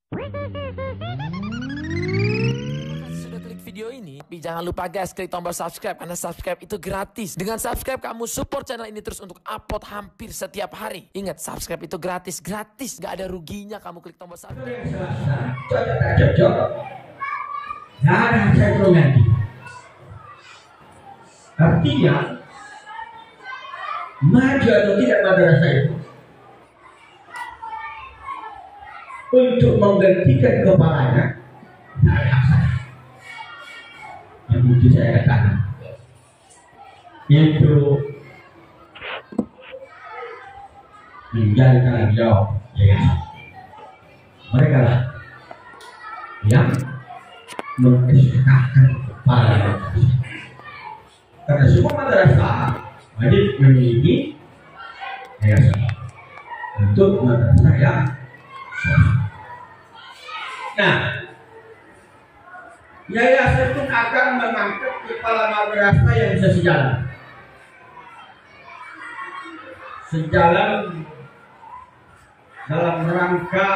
Sudah klik video ini, tapi jangan lupa guys, klik tombol subscribe karena subscribe itu gratis. Dengan subscribe kamu support channel ini terus untuk upload hampir setiap hari. Ingat, subscribe itu gratis, gak ada ruginya kamu klik tombol subscribe. Cocok tak cocok, nggak ada saya nanti. Artinya maju atau tidak madrasah itu untuk menggantikan kepalanya tidak ada hak saya. Yang itu saya katakan itu menjadi tanggung jawab yayasan. Mereka lah yang mengesahkan kepala madrasah. Karena semua madrasah wajib memiliki yayasan untuk madrasah yang sah. Nah, yayasan pun akan mengangkat kepala madrasah yang bisa sejalan dalam rangka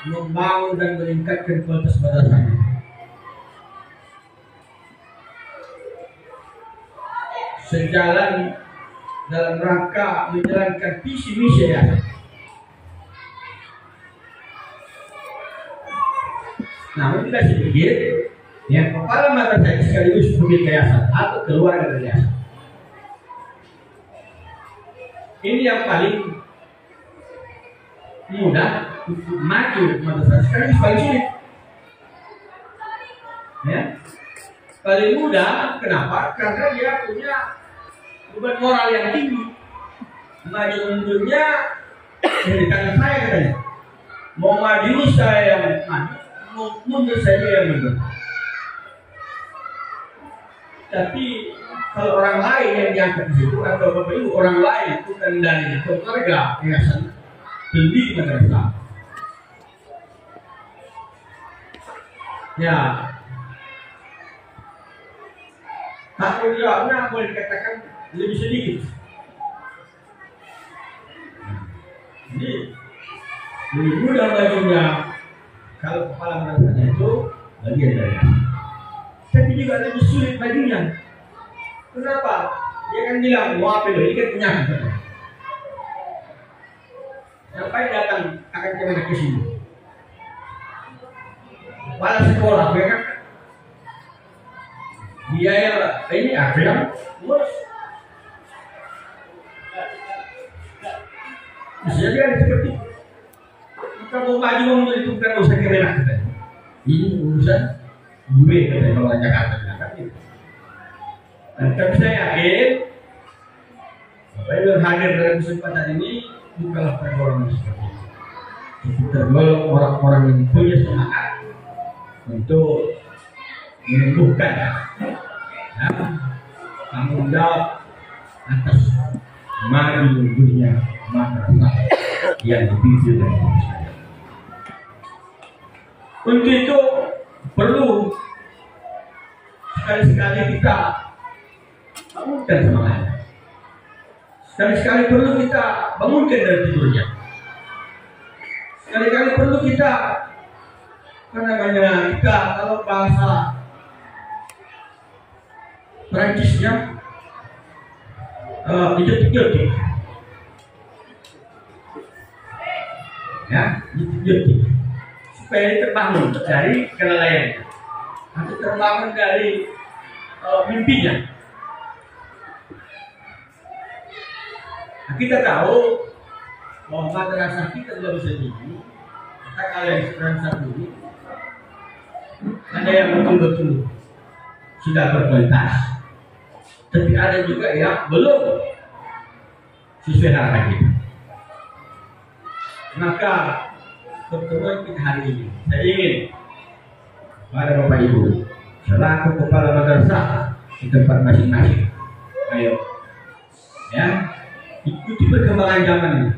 membangun dan meningkatkan kualitas madrasahnya. Sejalan dalam rangka menjalankan visi misi yayasan. Namun tidak sedikit yang kepala madrasah sekaligus pemilik yayasan atau keluarga dari yayasan. Ini yang paling mudah untuk maju madrasah, sekaligus paling sulit. Ya, paling mudah, kenapa? Karena dia punya beban moral yang tinggi. Maju mundurnya dari tangan saya katanya. Mau maju saya yang maju, mau mundur saja yang mundur. Tapi kalau orang lain yang diangkat di situ atau bapak ibu orang lain bukan dari keluarga yayasan pendiri madrasah, ya tanggung jawabnya boleh dikatakan lebih sedikit. Jadi lebih mudah baginya kalau kepala madrasahnya itu bagian dari yayasan. Tapi juga lebih sulit baginya. Kenapa? Dia kan bilang, mau apa ini kan penyakit. Sampai datang akan kemana ke sini. Kepala sekolah, ya kan? Biaya ini ada yang ngurus. Bisa jadi ada seperti itu. Maka mau maju mau itu kan usah kemenak. Ini urusan gue katanya kalau Jakarta kan gitu. Tapi saya yakin Bapak Ibu yang hadir dalam kesempatan ini bukanlah pergolongan seperti itu. Itu tergolong orang-orang yang punya semangat untuk menumbuhkan tanggung jawab atas maju mundurnya madrasah yang dipimpin oleh manusia. Untuk itu perlu sekali-sekali kita bangunkan semangatnya. Sekali-sekali perlu kita bangunkan dari tidurnya. Sekali-kali perlu kita kita kalau bahasa Perancisnya dijetik-jetik. Ya, dijetik. Supaya terbangun dari kelalaiannya atau terbangun dari mimpinya. Nah, kita tahu bahwa madrasah kita tidak bisa tinggi. Kita kalian sekarang satu ini ada yang betul-betul sudah berkualitas, tapi ada juga yang belum sesuai harapan kita. Maka pertemuan kita hari ini, saya ingin pada Bapak Ibu selaku kepala madrasah di tempat masing-masing, ayo ya ikuti perkembangan zaman ini.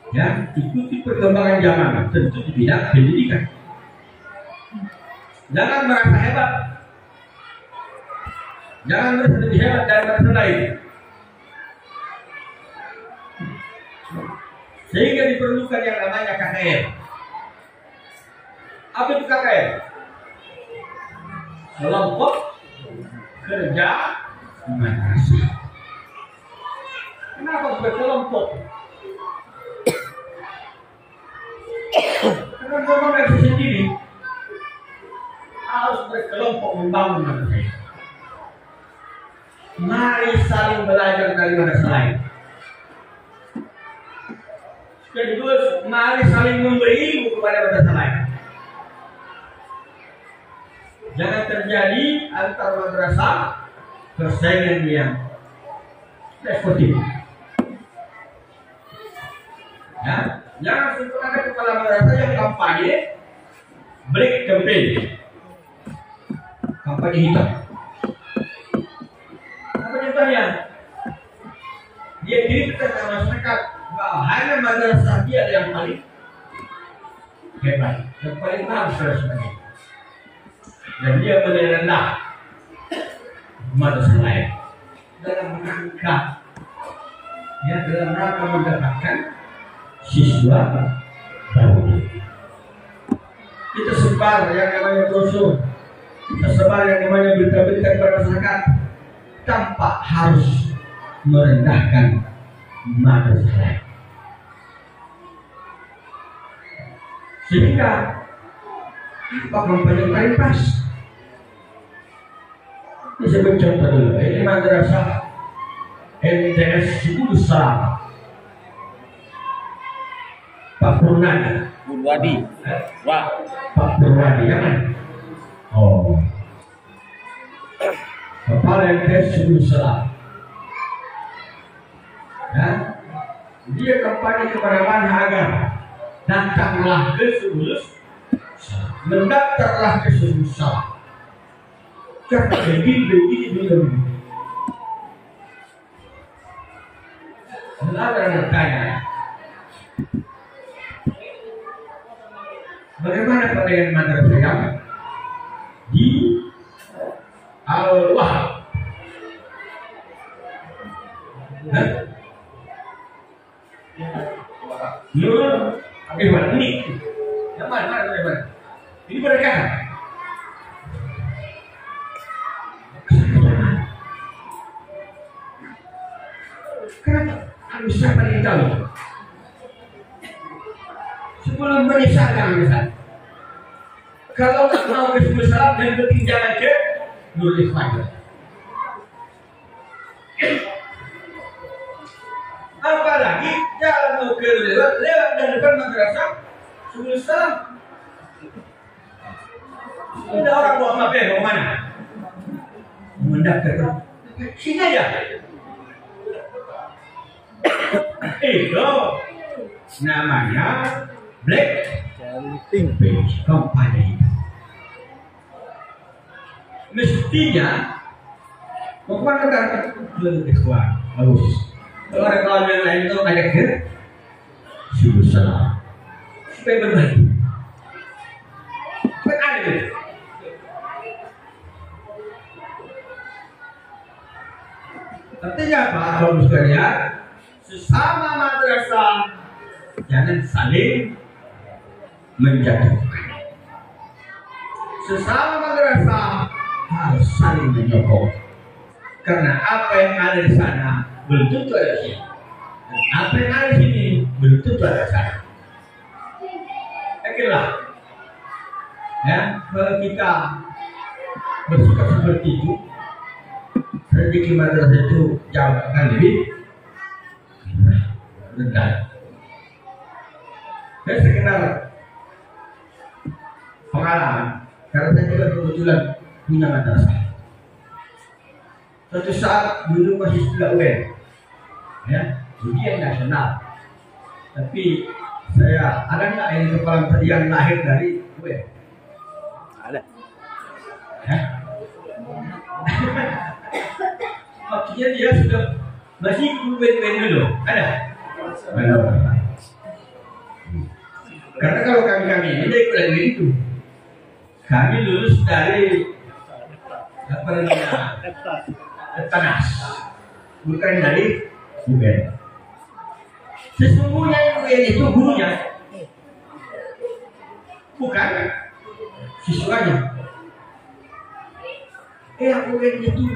Ya, ikuti perkembangan zaman tentu di bidang pendidikan. Jangan merasa hebat, jangan merasa lebih hebat dari madrasah lain, sehingga diperlukan yang namanya KKN. Apa itu KKN? Kelompok kerja madrasah. Kenapa berkelompok? Karena memang itu sendiri harus berkelompok membangun madrasah. Mari saling belajar dari madrasah lain. Kedua, mari saling memberi ilmu kepada madrasah lain. Jangan terjadi antar madrasah persaingan yang sportif. Ya, jangan sampai ada kepala madrasah yang kampanye black campaign, kampanye hitam. Apa contohnya? Dia cerita ke masyarakat bahwa hanya madrasah dia yang paling hebat, yang paling bagus dan sebagainya. Dan dia merendah madrasah lain dalam rangka mendapatkan siswa baru. Kita sebar yang namanya brosur, kita sebar yang namanya berita-berita kepada masyarakat tanpa harus merendahkan madrasah lain. Sehingga apa kampanye paling pas? Ini sebut contoh dulu. Ini madrasah MTS Subul Salam, Pak Purnadi. Purwadi. Wah, Pak Purwadi, jangan. Oh, Kepala MTS Subul Salam. Ya, dia kampanye kepada mana agar datanglah ke Subul Salam, mendaftarlah ke Subul Salam. Jangan begini. Ada yang bertanya, bagaimana dengan madrasah yang di Al-Wahab? Nur Iwan ini, yang mana? Ini mereka. Kenapa? Harus siapa yang tahu? Sebelum menyesatkan misalnya. Kalau tak mau ke Subul Salam dan bertinjauan ke Nurul Ikhwan. Apalagi jalan mau ke lewat dan depan madrasah Subul Salam. Ada orang buat mampir ke mana? Mendaftar sini aja. Itu namanya black campaign, kampanye. Mestinya memperkenalkan Nurul Ikhwan harus. Kalau ada kawan yang lain itu ngajak ke Subul Salam supaya berbagi. Supaya ada gitu. Artinya apa? Kalau sekalian, sesama madrasah jangan saling menjatuhkan. Sesama madrasah harus saling menyokong. Karena apa yang ada di sana belum tentu ada di sini. Dan apa yang ada di sini belum tentu ada di sana. Yakinlah, ya, kalau kita bersikap seperti itu, rezeki madrasah itu jauh akan lebih rendah. Saya sekedar pengalaman, karena saya juga kebetulan punya madrasah. Suatu saat dulu masih sekolah UN, ya, ujian nasional. Tapi saya ada nggak yang kepala yang lahir dari UN? ada. Ya? Maksudnya dia sudah masih UN dulu, ada? Belum. Karena kalau kami ini dia ikut lagi itu, kami lulus dari apa namanya? Tanas, bukan dari UN. Sesungguhnya UN itu gurunya bukan siswanya. Kemudian itu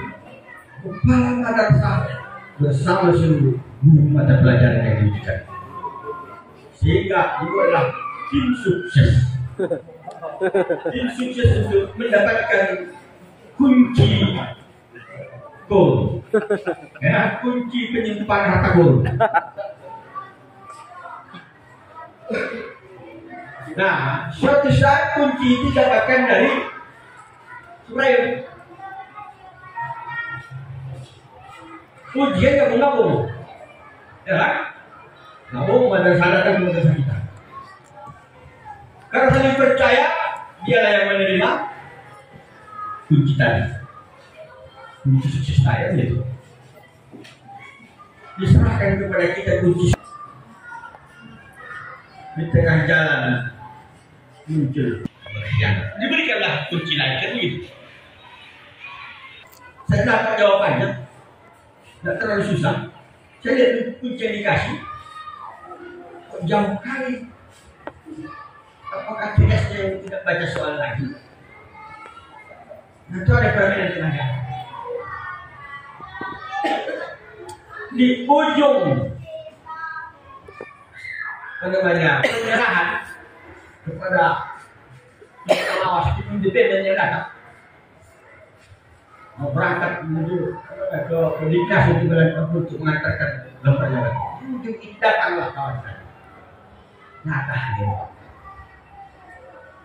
kepala madrasah bersama seluruh guru mata pelajaran yang diberikan, sehingga itu adalah tim sukses. Tim sukses untuk mendapatkan kunci gol, ya, kunci penyimpan harta gol. Nah, suatu saat kunci itu didapatkan dari Surayam. Ujian gabung-gabung, ya kan? Gabung madrasah dan madrasah kita. Karena saling percaya, dialah yang menerima kunci tadi. Kunci sukses saya itu diserahkan kepada kita kunci. Di tengah jalan muncul berkhianat. Diberikanlah kunci lain kan begitu. Saya dapat jawabannya. Tidak terlalu susah. Saya lihat kunci yang dikasih kok jauh kali. Apakah TS-nya yang tidak baca soal lagi? Nah, itu ada perbedaan tenaga. Di ujung penyerahan kepada pengawas independen yang datang, mau berangkat menuju ke dinas untuk mengantarkan lembar jabatan. Ujung itu datanglah kawan saya. Nyata dia.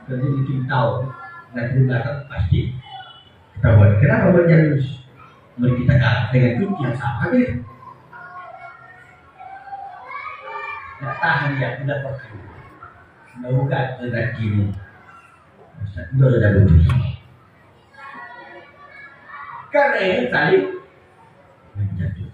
Jadi bikin tahu dan datang pasti ketahuan. Kenapa berjalan kita kalah dengan kunci yang sama gitu? Tidak tahan dia, tidak perlu. Semoga rezekimu sudah butuh. Karena ini saling menjatuhkan.